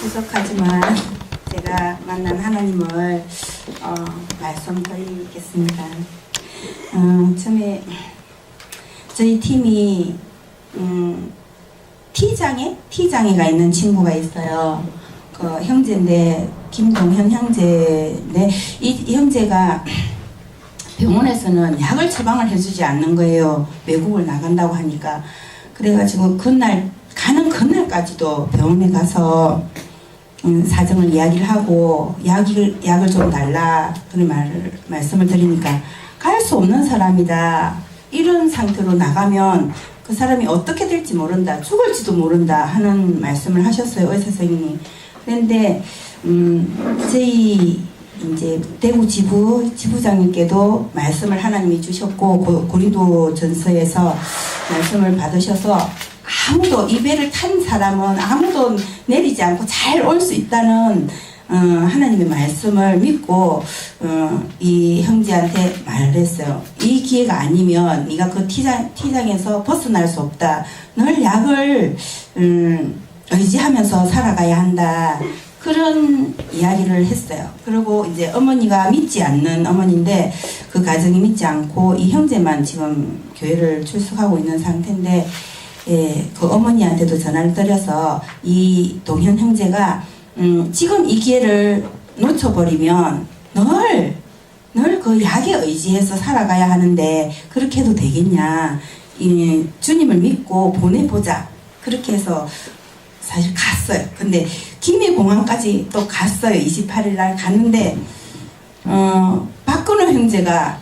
부족하지만 제가 만난 하나님을 말씀드리겠습니다. 처음에 저희 팀이 T장애가 있는 친구가 있어요. 그 형제인데 김동현 형제인데 이 형제가 병원에서는 약을 처방을 해주지 않는 거예요. 외국을 나간다고 하니까. 그래가지고 가는 그날까지도 병원에 가서 사정을 이야기를 하고 약을 좀 달라 그런 말씀을 드리니까 갈 수 없는 사람이다. 이런 상태로 나가면 그 사람이 어떻게 될지 모른다. 죽을지도 모른다 하는 말씀을 하셨어요. 의사 선생님이. 그런데 저희 이제 대구 지부장님께도 말씀을 하나님이 주셨고 고린도 전서에서 말씀을 받으셔서 아무도 이 배를 탄 사람은 아무도 내리지 않고 잘 올 수 있다는 하나님의 말씀을 믿고 이 형제한테 말을 했어요. 이 기회가 아니면 네가 그 T장에서 벗어날 수 없다. 늘 약을 의지하면서 살아가야 한다. 그런 이야기를 했어요. 그리고 이제 어머니가 믿지 않는 어머니인데 그 가정이 믿지 않고 이 형제만 지금 교회를 출석하고 있는 상태인데 그 어머니한테도 전화를 드려서 이 동현 형제가 지금 이 기회를 놓쳐버리면 늘 그 약에 의지해서 살아가야 하는데 그렇게 해도 되겠냐. 주님을 믿고 보내보자. 그렇게 해서 사실 갔어요. 근데 김해공항까지 또 갔어요. 28일 날 갔는데 박근호 형제가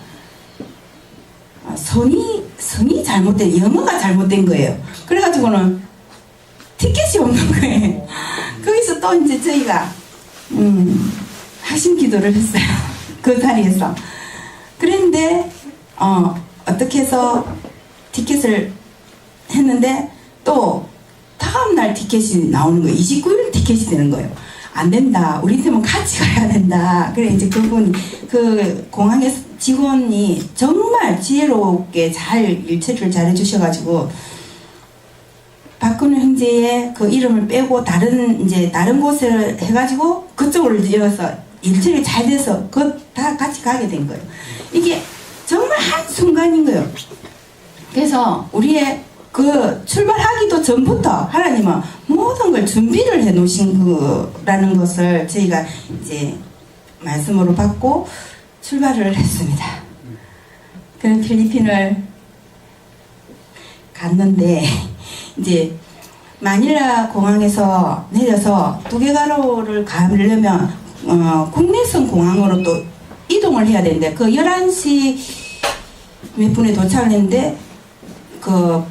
성이 잘못된, 영어가 잘못된 거예요. 그래가지고는 티켓이 없는 거예요. 거기서 또 이제 저희가 하심 기도를 했어요. 그 자리에서. 그런데 어떻게 해서 티켓을 했는데 또 다음날 티켓이 나오는 거예요. 29일 티켓이 되는 거예요. 안 된다. 우리 팀은 같이 가야 된다. 그래 이제 그 공항에 직원이 정말 지혜롭게 잘 일처리를 잘 해주셔가지고 박근혜 형제의 그 이름을 빼고 다른 곳을 해가지고 그쪽으로 이어서 일처리 잘 돼서 다 같이 가게 된 거예요. 이게 정말 한순간인 거예요. 그래서 우리의 그 출발하기도 전부터 하나님은 모든 걸 준비를 해 놓으신 거라는 것을 저희가 이제 말씀으로 받고 출발을 했습니다. 그런 필리핀을 갔는데 이제 마닐라 공항에서 내려서 두개가로를 가려면 국내선 공항으로 또 이동을 해야 되는데 그 11시 몇 분에 도착을 했는데 그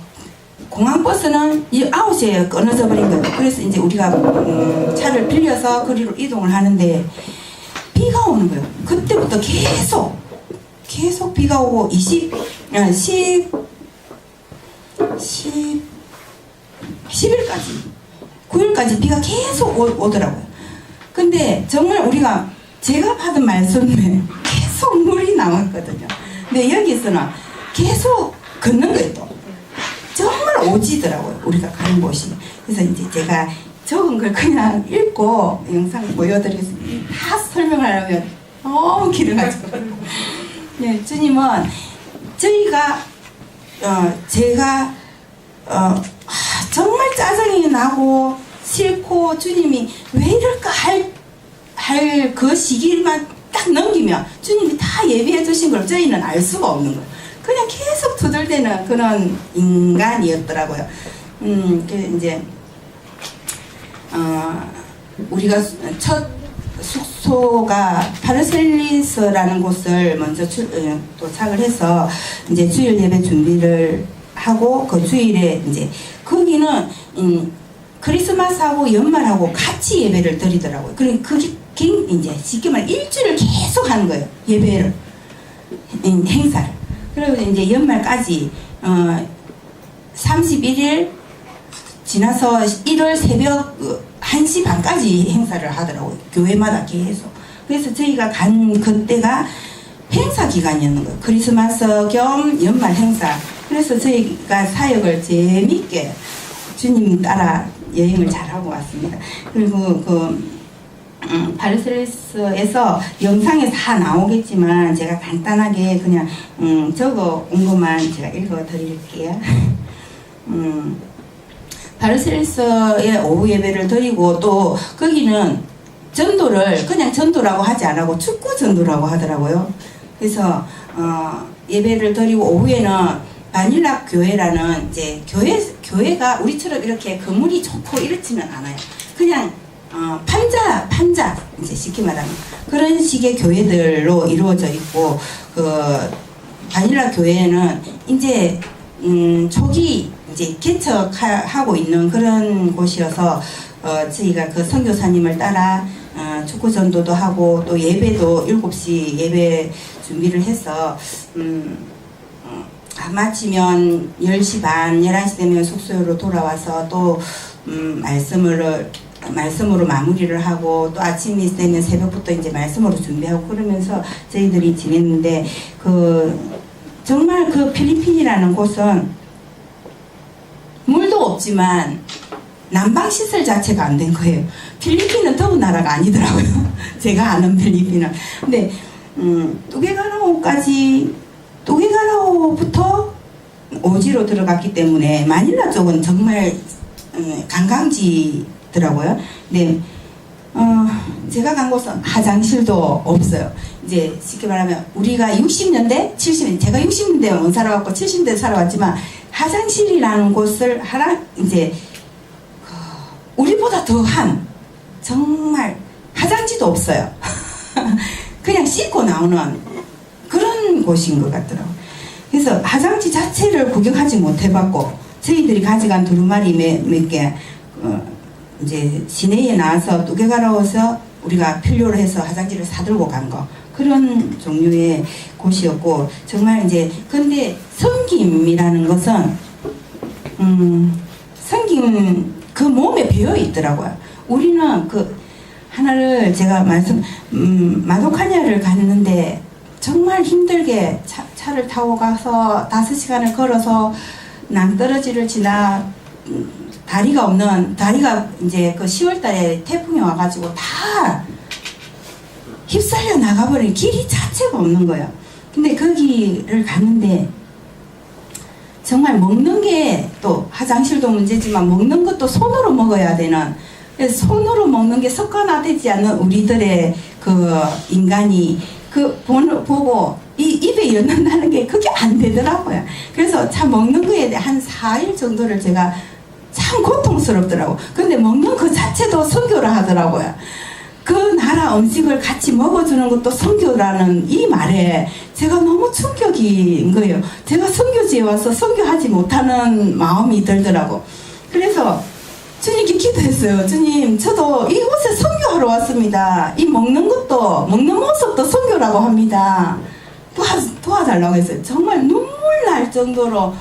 공항버스는 9시에 끊어져 버린 거예요. 그래서 이제 우리가 차를 빌려서 거리로 이동을 하는데 비가 오는 거예요. 그때부터 계속 비가 오고 10일까지 9일까지 비가 계속 오더라고요. 근데 정말 제가 받은 말씀에 계속 물이 나왔거든요. 근데 여기서는 계속 걷는 거예요. 또 정말 오지더라고요. 우리가 가는 곳이. 그래서 이제 제가 적은 걸 그냥 읽고 영상 보여드리겠습니다. 다 설명하려면 너무 길어가지고. 네, 주님은 제가 정말 짜증이 나고 싫고 주님이 왜 이럴까 할 그 시기만 딱 넘기면 주님이 다 예비해 주신 걸 저희는 알 수가 없는 거예요. 그냥 계속 투덜대는 그런 인간이었더라고요. 이제 우리가 첫 숙소가 파르셀리스라는 곳을 먼저 도착을 해서 이제 주일 예배 준비를 하고 그 주일에 이제 거기는 크리스마스하고 연말하고 같이 예배를 드리더라고요. 그러니까 그게 이제 쉽게 말해 일주일을 계속 하는 거예요. 예배를 행사를. 그리고 이제 연말까지 31일 지나서 1월 새벽 1시 반까지 행사를 하더라고요. 교회마다 계속. 그래서 저희가 간 그때가 행사 기간이었는 거예요. 크리스마스 겸 연말 행사. 그래서 저희가 사역을 재밌게 주님 따라 여행을 잘하고 왔습니다. 그리고 바르셀로나에서 영상에 다 나오겠지만 제가 간단하게 그냥 적어 온 것만 제가 읽어 드릴게요. 바르셀로나에 오후 예배를 드리고 또 거기는 전도를 그냥 전도라고 하지 않고 축구 전도라고 하더라고요. 그래서 예배를 드리고 오후에는 바닐라 교회라는 이제 교회가 우리처럼 이렇게 건물이 좋고 이렇지는 않아요. 그냥 판자 이제 쉽게 말하면 그런 식의 교회들로 이루어져 있고 바닐라 교회는 이제 초기 이제 개척하고 있는 그런 곳이어서 저희가 그 선교사님을 따라 축구 전도도 하고 또 예배도 7시 예배 준비를 해서 마치면 10시 반, 11시 되면 숙소로 돌아와서 또 말씀으로 마무리를 하고 또 아침이 되면 새벽부터 이제 말씀으로 준비하고 그러면서 저희들이 지냈는데 정말 그 필리핀이라는 곳은 물도 없지만 난방시설 자체가 안 된 거예요. 필리핀은 더운 나라가 아니더라고요. 제가 아는 필리핀은. 근데 뚜게가라오부터 오지로 들어갔기 때문에 마닐라 쪽은 정말 관광지더라고요. 근데 제가 간 곳은 화장실도 없어요. 이제 쉽게 말하면 우리가 60년대, 70년대, 제가 60년대에 못 살아왔고 70년대 살아왔지만 화장실이라는 곳을 이제 우리보다 더한 정말 화장지도 없어요. 그냥 씻고 나오는 그런 곳인 것 같더라고요. 그래서 화장지 자체를 구경하지 못해봤고 저희들이 가져간 두루마리 몇 개 이제 시내에 나와서 뚜게가라오에서 우리가 필요로 해서 화장지를 사들고 간 거 그런 종류의 곳이었고 정말 이제 근데 섬김이라는 것은 섬김 그 몸에 배어 있더라고요. 우리는 하나를 제가 마도카냐를 갔는데 정말 힘들게 차를 타고 가서 5시간을 걸어서 낭떠러지를 지나 다리가 이제 10월달에 태풍이 와가지고 다 휩쓸려 나가버린 길이 자체가 없는 거예요. 근데 거기를 갔는데 정말 먹는 게 또 화장실도 문제지만 먹는 것도 손으로 먹어야 되는 그래서 손으로 먹는 게 습관화되지 않는 우리들의 인간이 보고 입에 넣는다는 게 그게 안 되더라고요. 그래서 참 먹는 거에 한 4일 정도를 제가 참 고통스럽더라고. 근데 먹는 그 자체도 선교를 하더라고요. 그 나라 음식을 같이 먹어주는 것도 선교라는 이 말에 제가 너무 충격인 거예요. 제가 선교지에 와서 선교하지 못하는 마음이 들더라고. 그래서 주님께 기도했어요. 주님, 저도 이곳에 선교하러 왔습니다. 이 먹는 모습도 선교라고 합니다. 도와달라고 했어요. 정말 눈물 날 정도로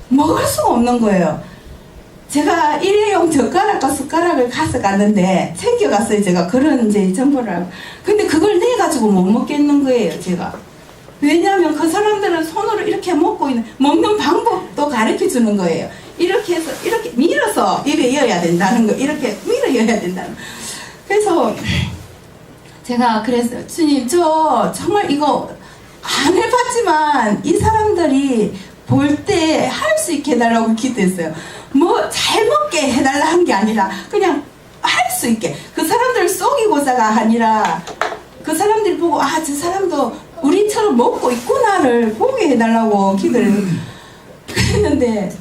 먹을 수가 없는 거예요. 제가 일회용 젓가락과 숟가락을 가져갔는데 챙겨갔어요. 제가 그런 이제 정보를 알고. 근데 그걸 내가지고 못 먹겠는 거예요. 제가. 왜냐하면 그 사람들은 손으로 이렇게 먹는 방법도 가르쳐 주는 거예요. 이렇게 해서 이렇게 밀어서 입에 이어야 된다는 거. 이렇게 밀어 이어야 된다는 거. 그래서 제가 그랬어요. 주님, 저 정말 이거 안 해봤지만 이 사람들이 볼 때 할 수 있게 해달라고 기도했어요. 잘 먹게 해달라 한 게 아니라 그냥 할 수 있게 그 사람들 속이고자가 아니라 그 사람들이 보고 저 사람도 우리처럼 먹고 있구나를 보게 해달라고 기도를 했는데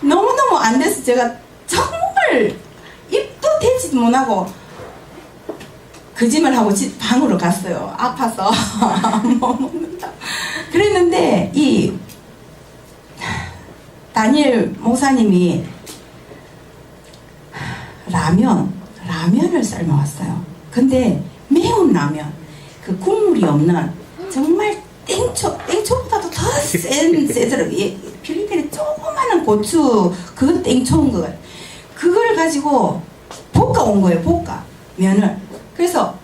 너무너무 안 돼서 제가 정말 입도 대지도 못하고 거짓말 하고 방으로 갔어요. 아파서 못 먹는다. 그랬는데 이 다니엘 목사님이 라면을 삶아왔어요. 근데 매운 라면, 그 국물이 없는 정말 땡초보다도 더 세더라고요. 필리핀에 조그마한 고추 그거 땡초인 거 같아요. 그걸 가지고 볶아온 거예요. 면을. 그래서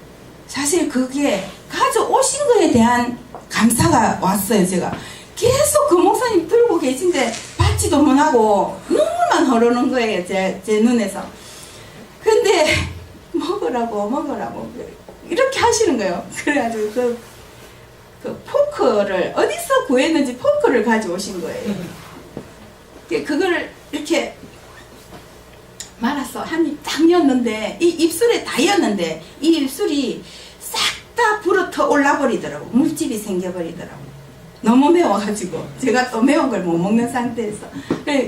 사실 그게 가져오신 거에 대한 감사가 왔어요. 제가 계속 그 목사님 들고 계신데 받지도 못하고 눈물만 흐르는 거예요. 제 눈에서. 근데 먹으라고 이렇게 하시는 거예요. 그래가지고 그 포크를 어디서 구했는지 포크를 가져오신 거예요. 그거를 이렇게 말아서 한 입 딱 였는데 이 입술에 다 였는데 이 입술이 싹 다 불어터 올라버리더라고. 물집이 생겨버리더라고. 너무 매워가지고 제가 또 매운 걸 못 먹는 상태에서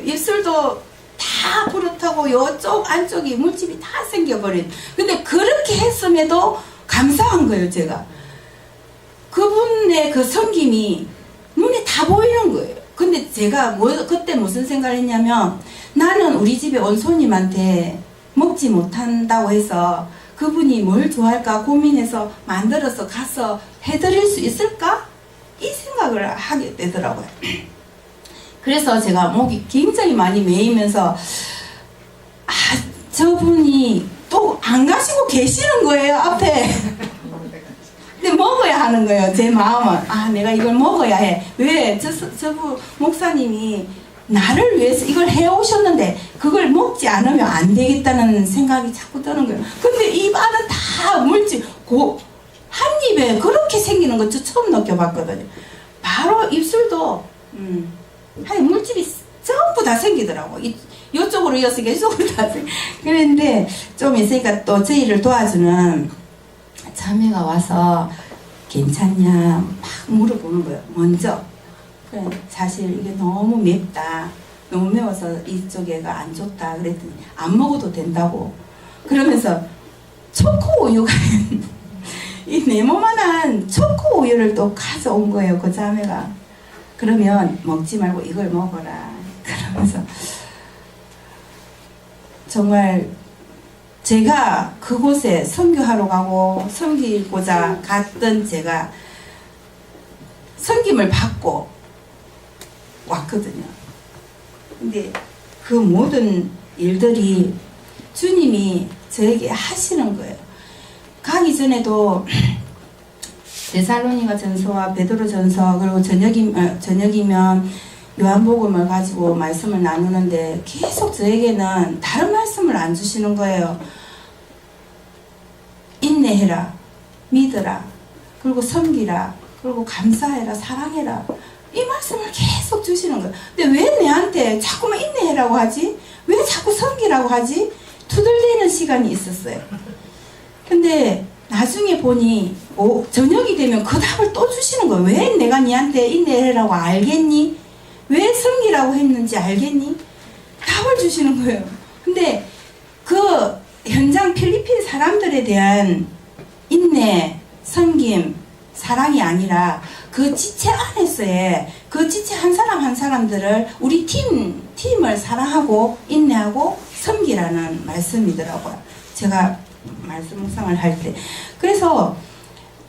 입술도 다 불어타고 요쪽 안쪽이 물집이 다 생겨버린. 근데 그렇게 했음에도 감사한 거예요. 제가 그분의 그 섬김이 눈에 다 보이는 거예요. 근데 제가 그때 무슨 생각을 했냐면, 나는 우리 집에 온 손님한테 먹지 못한다고 해서 그분이 뭘 좋아할까 고민해서 만들어서 가서 해드릴 수 있을까? 이 생각을 하게 되더라고요. 그래서 제가 목이 굉장히 많이 메이면서 저분이 또 안 가시고 계시는 거예요, 앞에. 근데 먹어야 하는 거예요. 제 마음은 내가 이걸 먹어야 해. 왜? 저분 목사님이 나를 위해서 이걸 해오셨는데 그걸 먹지 않으면 안 되겠다는 생각이 자꾸 드는 거예요. 근데 입 안은 다 물질, 한 입에 그렇게 생기는 거 저 처음 느껴봤거든요. 바로 입술도 물질이 전부 다 생기더라고. 이쪽으로 이어서 이쪽으로 다 생겨. 그런데 좀 있으니까 또 저희를 도와주는 자매가 와서 괜찮냐 막 물어보는 거예요. 먼저. 그래, 사실 이게 너무 맵다. 너무 매워서 이쪽에가 안 좋다. 그랬더니 안 먹어도 된다고. 그러면서 초코 우유가 이 네모만한 초코 우유를 또 가져온 거예요. 그 자매가. 그러면 먹지 말고 이걸 먹어라. 그러면서 정말 제가 그곳에 선교하러 가고 섬기고자 갔던 제가 섬김을 받고 왔거든요. 근데 그 모든 일들이 주님이 저에게 하시는 거예요. 가기 전에도 데살로니가 전서와 베드로 전서, 그리고 저녁이면 요한복음을 가지고 말씀을 나누는데 계속 저에게는 다른 말씀을 안 주시는 거예요. 인내해라, 믿어라, 그리고 섬기라, 그리고 감사해라, 사랑해라. 이 말씀을 계속 주시는 거예요. 근데 왜 내한테 자꾸만 인내해라고 하지? 왜 자꾸 섬기라고 하지? 투덜대는 시간이 있었어요. 근데 나중에 보니 저녁이 되면 그 답을 또 주시는 거예요. 왜 내가 니한테 인내해라고 알겠니? 왜 섬기라고 했는지 알겠니? 답을 주시는 거예요. 근데 그 현장 필리핀 사람들에 대한 인내, 섬김, 사랑이 아니라 그 지체 안에서의 그 지체 한 사람 한 사람들을 우리 팀을 사랑하고 인내하고 섬기라는 말씀이더라고요. 제가 말씀 묵상을 할 때. 그래서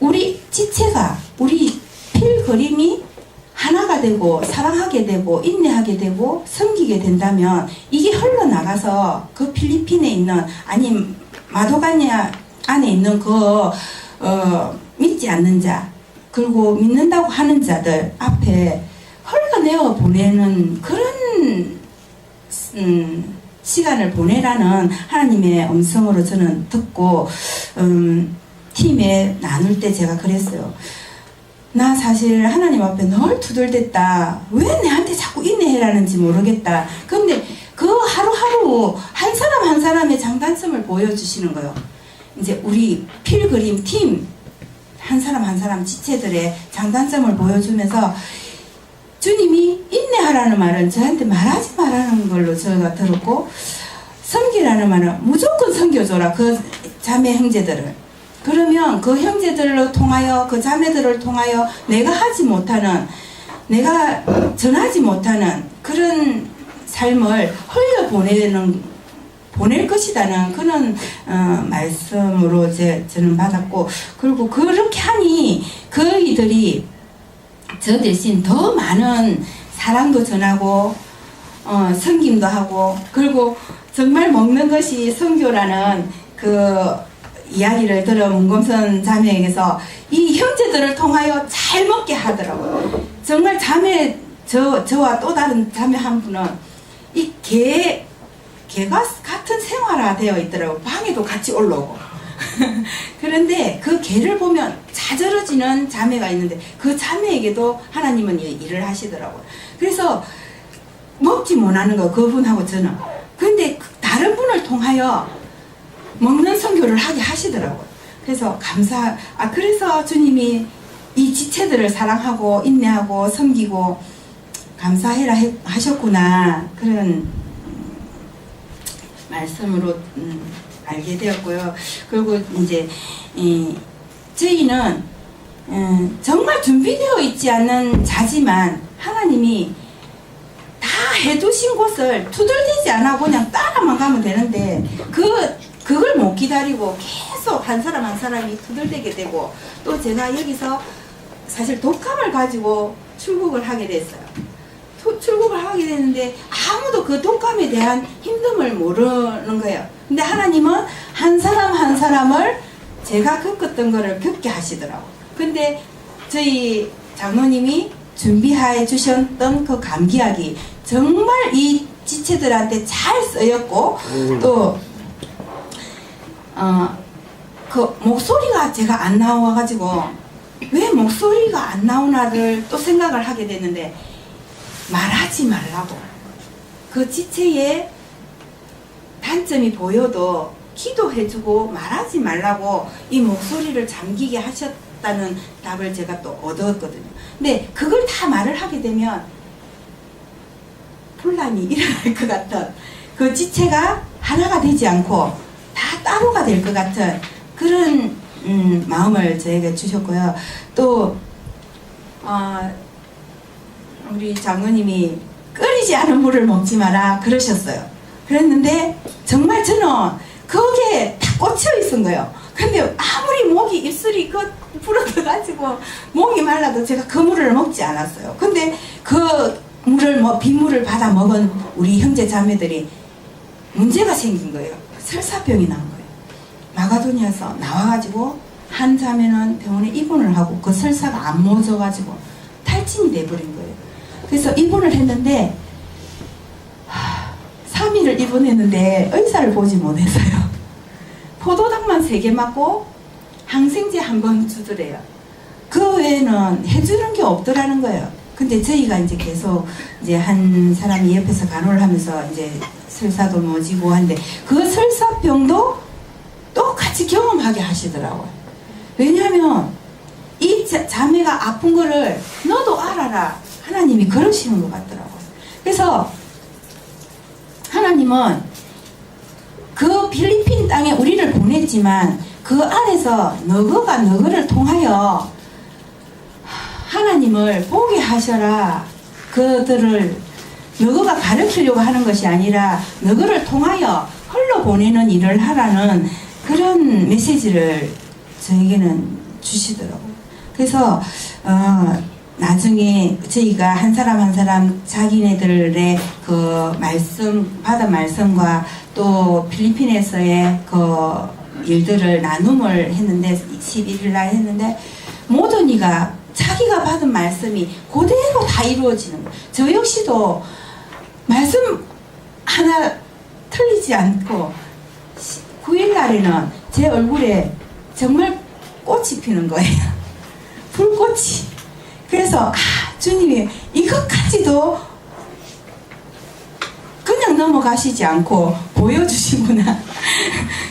우리 지체가, 우리 필그림이 하나가 되고 사랑하게 되고 인내하게 되고 섬기게 된다면 이게 흘러나가서 그 필리핀에 있는, 아니 마도가니아 안에 있는 믿지 않는 자, 그리고 믿는다고 하는 자들 앞에 흘러내어 보내는 그런 시간을 보내라는 하나님의 음성으로 저는 듣고 팀에 나눌 때 제가 그랬어요. 나 사실 하나님 앞에 늘 투덜댔다. 왜 내한테 자꾸 인내해라는지 모르겠다. 근데 그 하루하루 한 사람 한 사람의 장단점을 보여주시는 거예요. 이제 우리 필그림 팀 한 사람 한 사람 지체들의 장단점을 보여주면서 주님이 인내하라는 말은 저한테 말하지 말라는 걸로 제가 들었고, 섬기라는 말은 무조건 섬겨줘라, 그 자매 형제들을. 그러면 그 형제들을 통하여, 그 자매들을 통하여 내가 하지 못하는, 내가 전하지 못하는 그런 삶을 보낼 것이다는 그런 말씀으로 저는 받았고, 그리고 그렇게 하니 그이들이 저 대신 더 많은 사랑도 전하고 섬김도 하고, 그리고 정말 먹는 것이 선교라는 그 이야기를 들은 문검선 자매에게서 이 형제들을 통하여 잘 먹게 하더라고요. 정말 자매, 저와 또 다른 자매 한 분은 이 게 개가 같은 생활화되어 있더라고. 방에도 같이 올라오고. 그런데 그 개를 보면 자저러지는 자매가 있는데 그 자매에게도 하나님은 일을 하시더라고요. 그래서 먹지 못하는 거 그분하고 저는. 근데 다른 분을 통하여 먹는 선교를 하게 하시더라고요. 그래서 그래서 주님이 이 지체들을 사랑하고 인내하고 섬기고 감사해라 하셨구나. 그런 말씀으로 알게 되었고요. 그리고 이제 저희는 정말 준비되어 있지 않는 자지만 하나님이 다 해두신 곳을 투덜대지 않아 그냥 따라만 가면 되는데 그걸 못 기다리고 계속 한 사람 한 사람이 투덜대게 되고 또 제가 여기서 사실 독감을 가지고 출국을 하게 됐어요. 출국을 하게 되는데 아무도 그 독감에 대한 힘듦을 모르는 거예요. 근데 하나님은 한 사람 한 사람을 제가 겪었던 거를 겪게 하시더라고요. 근데 저희 장로님이 준비해 주셨던 그 감기약이 정말 이 지체들한테 잘 쓰였고 또 그 목소리가 제가 안 나와가지고 왜 목소리가 안 나오나를 또 생각을 하게 됐는데 말하지 말라고 그 지체의 단점이 보여도 기도해주고 말하지 말라고 이 목소리를 잠기게 하셨다는 답을 제가 또 얻었거든요. 근데 그걸 다 말을 하게 되면 분란이 일어날 것 같은 그 지체가 하나가 되지 않고 다 따로가 될 것 같은 그런 마음을 저에게 주셨고요. 또 우리 장로님이 끓이지 않은 물을 먹지 마라 그러셨어요. 그랬는데 정말 저는 거기에 다 꽂혀 있은 거예요. 근데 아무리 목이 입술이 불어들어가지고 목이 말라도 제가 그 물을 먹지 않았어요. 근데 그 물을 빗물을 받아 먹은 우리 형제 자매들이 문제가 생긴 거예요. 설사병이 난 거예요. 마가도니아에서 나와가지고 한 자매는 병원에 입원을 하고 그 설사가 안 멎어가지고 탈진이 돼버린 거예요. 그래서 입원을 했는데 3일을 입원했는데 의사를 보지 못했어요. 포도당만 3개 맞고 항생제 1번 주더래요. 그 외에는 해주는 게 없더라는 거예요. 근데 저희가 이제 계속 이제 한 사람이 옆에서 간호를 하면서 이제 설사도 멎이고 하는데 그 설사병도 똑같이 경험하게 하시더라고요. 왜냐하면 이 자매가 아픈 거를 너도 알아라. 하나님이 그러시는 것 같더라고요. 그래서 하나님은 그 필리핀 땅에 우리를 보냈지만 그 안에서 너거를 통하여 하나님을 보게 하셔라. 그들을 너거가 가르치려고 하는 것이 아니라 너거를 통하여 흘러보내는 일을 하라는 그런 메시지를 저에게는 주시더라고요. 그래서 나중에 저희가 한 사람 한 사람 자기네들의 그 받은 말씀과 또 필리핀에서의 그 일들을 나눔을 했는데 11일 날 했는데 모든 이가 자기가 받은 말씀이 그대로 다 이루어지는 거예요. 저 역시도 말씀 하나 틀리지 않고 9일 날에는 제 얼굴에 정말 꽃이 피는 거예요. 불꽃이. 그래서 주님이 이것까지도 그냥 넘어가시지 않고 보여주시구나.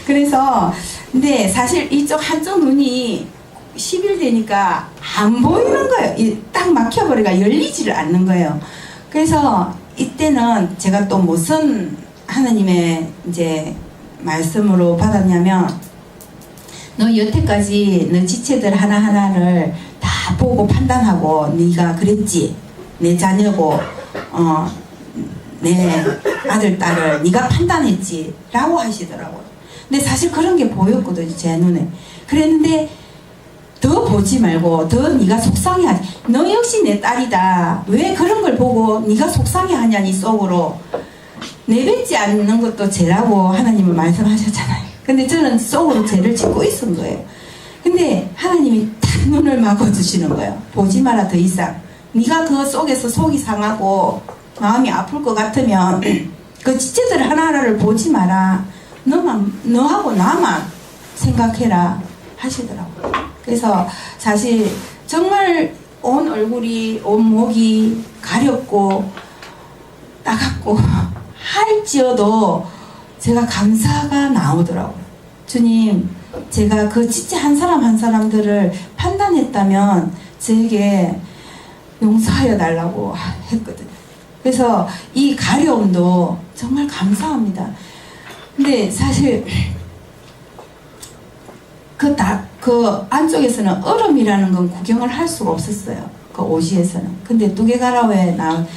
그래서 근데 사실 이쪽 한쪽 눈이 10일 되니까 안 보이는 거예요. 딱 막혀버리가 열리지를 않는 거예요. 그래서 이때는 제가 또 무슨 하나님의 이제 말씀으로 받았냐면 너 여태까지 너 지체들 하나하나를 다 보고 판단하고 네가 그랬지. 내 자녀고 내 아들 딸을 네가 판단했지 라고 하시더라고요. 근데 사실 그런 게 보였거든요. 제 눈에. 그랬는데 더 보지 말고 더 네가 속상해하지. 너 역시 내 딸이다. 왜 그런 걸 보고 네가 속상해하냐 네 속으로. 내뱉지 않는 것도 죄라고 하나님은 말씀하셨잖아요. 근데 저는 속으로 죄를 짓고 있은 거예요. 근데 하나님이 딱 눈을 막아주시는 거예요. 보지 마라 더 이상. 네가 그 속에서 속이 상하고 마음이 아플 것 같으면 그 지체들 하나하나를 보지 마라. 너하고 나만 생각해라 하시더라고요. 그래서 사실 정말 온 얼굴이, 온 목이 가렵고 따갑고 할지어도 제가 감사가 나오더라고요. 주님, 제가 그 지체 한 사람 한 사람들을 판단했다면 저에게 용서하여 달라고 했거든요. 그래서 이 가려움도 정말 감사합니다. 근데 사실 그 안쪽에서는 얼음이라는 건 구경을 할 수가 없었어요. 그 오시에서는. 근데 두개가라오에 나온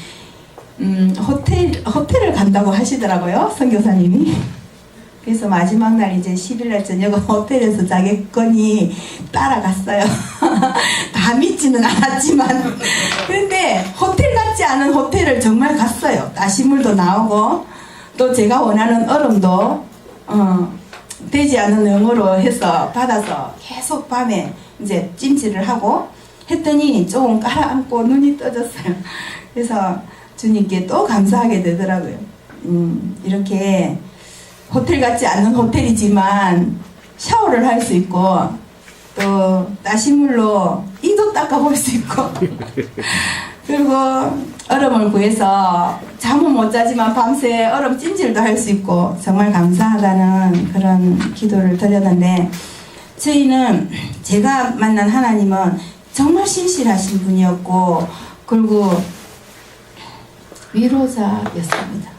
호텔을 간다고 하시더라고요, 선교사님이. 그래서 마지막 날 이제 10일날 저녁은 호텔에서 자겠거니 따라갔어요. 다 믿지는 않았지만. 그런데 호텔 같지 않은 호텔을 정말 갔어요. 가시물도 나오고 또 제가 원하는 얼음도 되지 않은 영어로 해서 받아서 계속 밤에 이제 찜질을 하고 했더니 조금 깔아앉고 눈이 떠졌어요. 그래서 주님께 또 감사하게 되더라고요. 이렇게 호텔 같지 않은 호텔이지만 샤워를 할 수 있고 또 따신물로 이도 닦아볼 수 있고 그리고 얼음을 구해서 잠은 못 자지만 밤새 얼음 찜질도 할 수 있고 정말 감사하다는 그런 기도를 드렸는데, 저희는 제가 만난 하나님은 정말 신실하신 분이었고 그리고 위로자였습니다.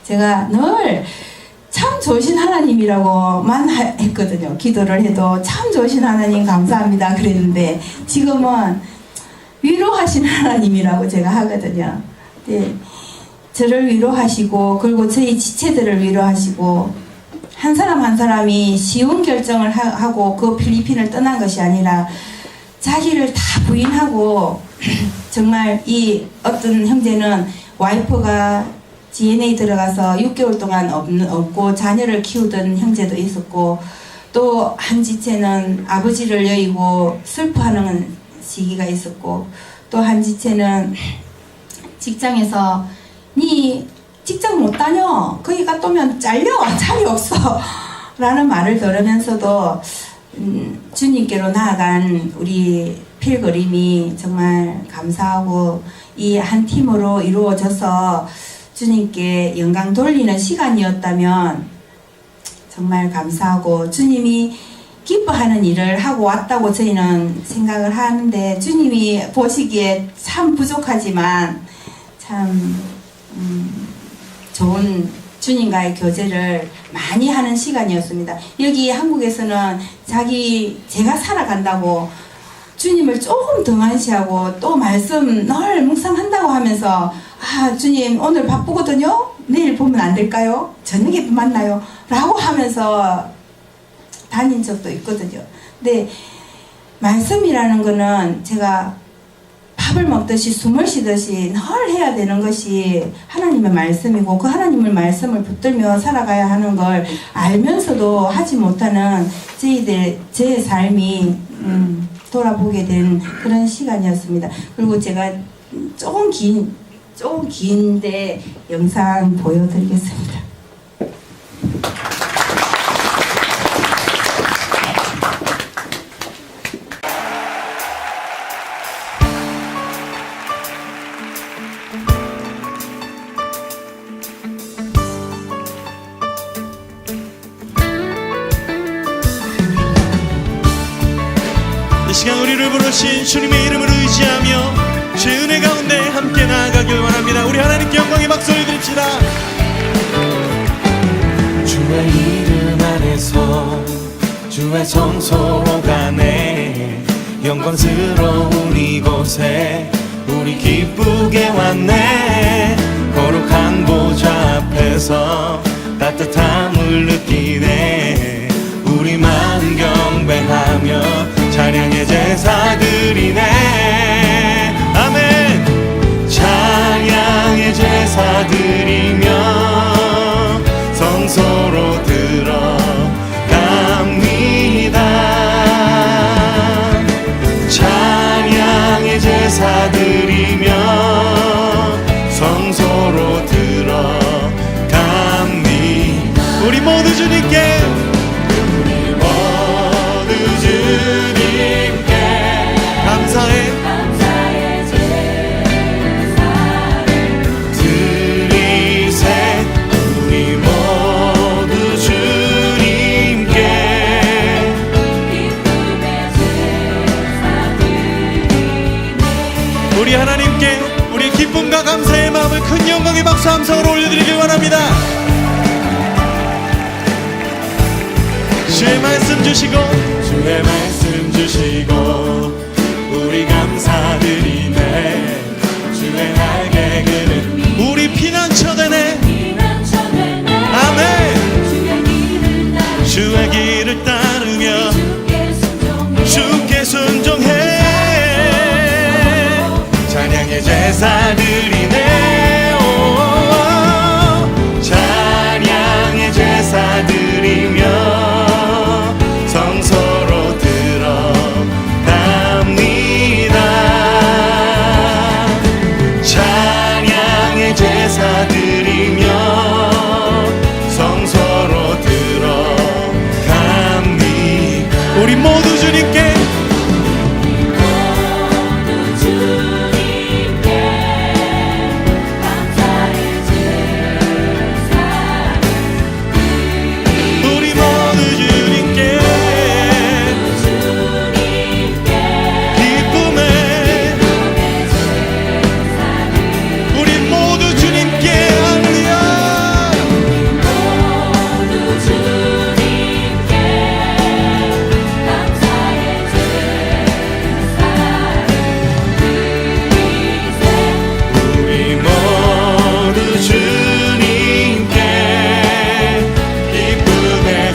제가 늘 참 좋으신 하나님이라고만 했거든요. 기도를 해도 참 좋으신 하나님 감사합니다 그랬는데 지금은 위로하신 하나님이라고 제가 하거든요. 네, 저를 위로하시고 그리고 저희 지체들을 위로하시고 한 사람 한 사람이 쉬운 결정을 하고 그 필리핀을 떠난 것이 아니라 자기를 다 부인하고 정말 이 어떤 형제는 와이프가 GNA 들어가서 6개월 동안 없고 자녀를 키우던 형제도 있었고 또 한 지체는 아버지를 여의고 슬퍼하는 시기가 있었고 또 한 지체는 직장에서 니 직장 못 다녀 거기 갔다 오면 잘려 자리 없어 라는 말을 들으면서도 주님께로 나아간 우리 필그림이 정말 감사하고 이 한 팀으로 이루어져서 주님께 영광 돌리는 시간이었다면 정말 감사하고 주님이 기뻐하는 일을 하고 왔다고 저희는 생각을 하는데 주님이 보시기에 참 부족하지만 참 좋은 주님과의 교제를 많이 하는 시간이었습니다. 여기 한국에서는 제가 살아간다고 주님을 조금 등한시하고 또 말씀 늘 묵상한다고 하면서 주님 오늘 바쁘거든요. 내일 보면 안 될까요? 저녁에 만나요. 라고 하면서 다닌 적도 있거든요. 근데 말씀이라는 거는 제가 밥을 먹듯이 숨을 쉬듯이 늘 해야 되는 것이 하나님의 말씀이고 그 하나님의 말씀을 붙들며 살아가야 하는 걸 알면서도 하지 못하는 제 삶이 돌아보게 된 그런 시간이었습니다. 그리고 제가 조금 긴데 영상 보여드리겠습니다. 이 시간 우리를 부르신 주님의 이름을 의지하며 주의 은혜 가운데 함께 나아가길 원합니다. 우리 하나님께 영광의 박수를 드립시다. 주의 이름 안에서 주의 성소로 가네 영광스러운 이곳에 우리 기쁘게 왔네. 거룩한 보좌 앞에서 따뜻함을 느끼네. 우리만 경배하며 찬양의 제사드리네. 아멘. 찬양의 제사드리며 성소로 들어갑니다. 찬양의 제사드리며 성소로 들어갑니다. 영광의 박수 함성으로 올려드리길 원합니다. 주의 말씀 주시고 주의 말씀 주시고 우리 감사드리네. 주의 날개 그늘 우리 피난처 되네. 아멘. 주의 길을 따르며 주께 순종해. 찬양의 제사 드리네. 오, 찬양의 제사 드리며 성소로 들어갑니다. 찬양의 제사 드리며 성소로 들어갑니다. 우리 모두 주님께 우리 모두 주님께 기쁨에 우리 모두 주님께 할렐루야. 우리 모두 주님께 기쁨의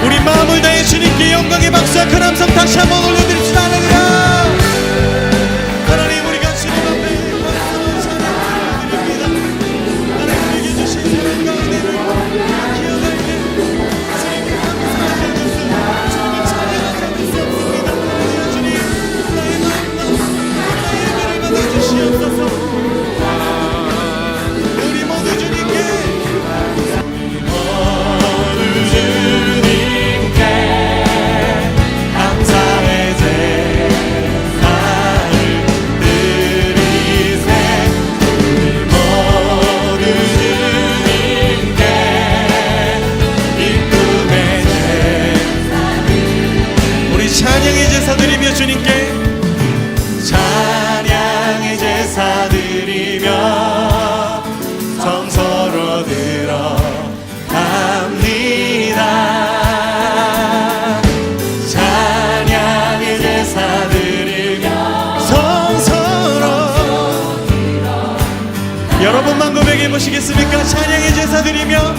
우리 마음을 다해 주님께 영광의 박수와 큰 함성 다시 한번 올려드립시다. 할렐루야. 하나님, 우리가 주님 앞에 박수와 찬양을 올려드립니다. 하나님에게 주신 사랑과 은혜를 기억할 때 주님께 감사하게 해주시고 주님을 찬양하게 해주시옵소서. 주님, 나의 마음과 나의 예배를 받아주시옵소서. 우리 모두 주님께 모두 주님께 감사의 제사를 드리세. 우리 모두 주님께 기쁨의 제사 우리 찬양의 제사 드리며 주님께 찬양의 제사 드리며 성소로 들어갑니다. 찬양의 제사 드리며 성서로 여러분만 고백해 보시겠습니까? 찬양의 제사 드리며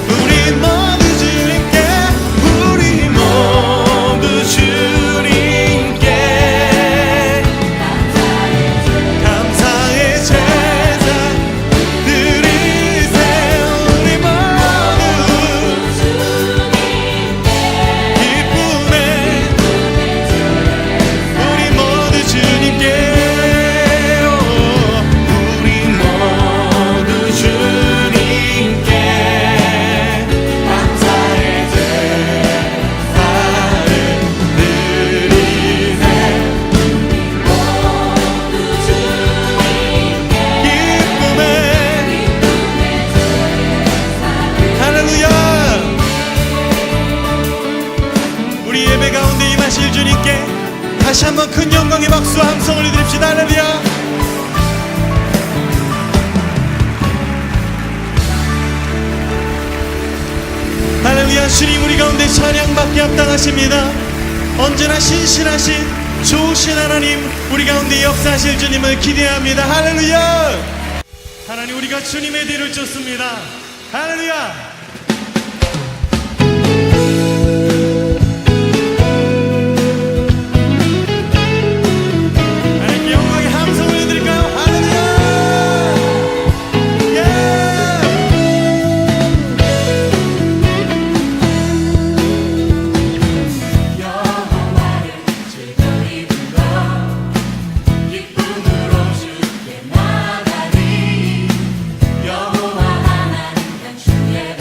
우리 모두 주님께 우리 모두 주님께 감사의 제사 드리세요. 우리 모두 기쁨에 우리 모두 주님께 우리 모두 주님께 감사의 제사를 드리세. 기쁨에 할렐루야. 우리 예배 가운데 임하실 주님께 다시 한번 큰 영광의 박수와 함성 올려드립시다. 할렐루야. 할렐루야. 주님, 우리 가운데 찬양받기 합당하십니다. 언제나 신실하신 좋으신 하나님, 우리 가운데 역사하실 주님을 기대합니다. 할렐루야. 하나님, 우리가 주님의 뒤를 쫓습니다. 할렐루야. 하나님께 영광의 함성 올려드릴까요? 할렐루야. 예. 여호와를 즐거이 불러 기쁨으로 주께 나가리. 여호와 하나님 난 주의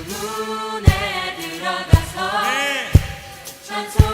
문에 들어가서 네. 찬송